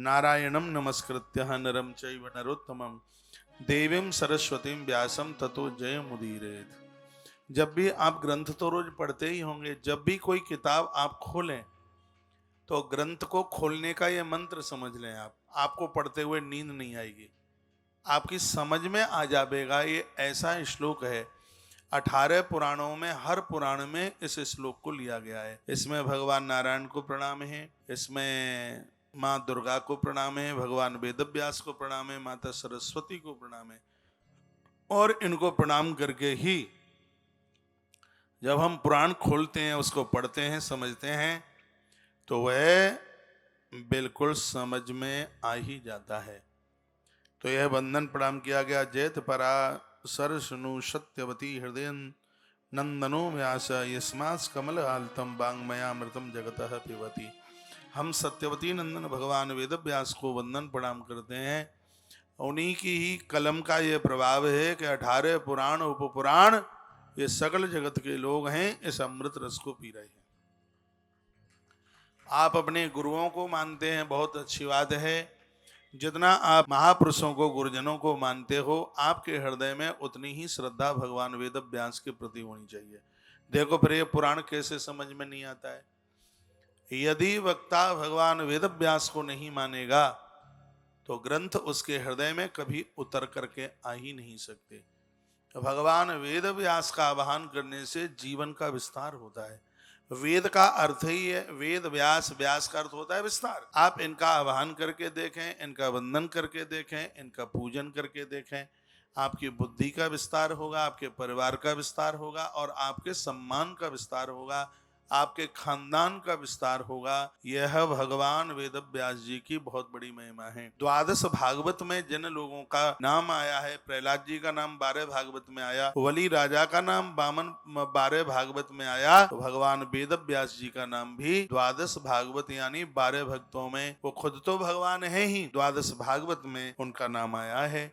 नारायणं नमस्कृत्य नरं चैव नरोत्तमं देवीं सरस्वतीं व्यासं ततो जयमुदीरयेत्। जब भी आप ग्रंथ तो रोज पढ़ते ही होंगे, जब भी कोई किताब आप खोलें तो ग्रंथ को खोलने का ये मंत्र समझ लें। आपको पढ़ते हुए नींद नहीं आएगी, आपकी समझ में आ जाएगा। ये ऐसा श्लोक है, 18 पुराणों में हर पुराण में इस श्लोक को लिया गया है। इसमें भगवान नारायण को प्रणाम है, इसमें माँ दुर्गा को प्रणाम है, भगवान वेदव्यास को प्रणाम है, माता सरस्वती को प्रणाम है। और इनको प्रणाम करके ही जब हम पुराण खोलते हैं, उसको पढ़ते हैं, समझते हैं, तो वह बिल्कुल समझ में आ ही जाता है। तो यह वंदन प्रणाम किया गया। जयत परा सरसनु सत्यवती हृदय नंदनो व्यास यस्मात् कमल हालतम वांग्मयामृतम जगतः पिबती। हम सत्यवती नंदन भगवान वेदव्यास को वंदन प्रणाम करते हैं। उन्हीं की ही कलम का यह प्रभाव है कि 18 पुराण उपपुराण ये सकल जगत के लोग हैं, इस अमृत रस को पी रहे हैं। आप अपने गुरुओं को मानते हैं, बहुत अच्छी बात है। जितना आप महापुरुषों को, गुरुजनों को मानते हो, आपके हृदय में उतनी ही श्रद्धा भगवान वेदव्यास के प्रति होनी चाहिए। देखो फिर ये पुराण कैसे समझ में नहीं आता है। यदि वक्ता भगवान वेदव्यास को नहीं मानेगा तो ग्रंथ उसके हृदय में कभी उतर करके आ ही नहीं सकते। तो भगवान वेदव्यास का आवाहन करने से जीवन का विस्तार होता है। वेद का अर्थ ही है वेद, व्यास, व्यास का अर्थ होता है विस्तार। आप इनका आवाहन करके देखें, इनका वंदन करके देखें, इनका पूजन करके देखें, आपकी बुद्धि का विस्तार होगा, आपके परिवार का विस्तार होगा और आपके सम्मान का विस्तार होगा, आपके खानदान का विस्तार होगा। यह भगवान वेदव्यास जी की बहुत बड़ी महिमा है। द्वादश भागवत में जिन लोगों का नाम आया है, प्रहलाद जी का नाम 12 भागवत में आया, वली राजा का नाम वामन 12 भागवत में आया, तो भगवान वेदव्यास जी का नाम भी द्वादश भागवत यानी 12 भक्तों में, वो खुद तो भगवान है ही, द्वादश भागवत में उनका नाम आया है।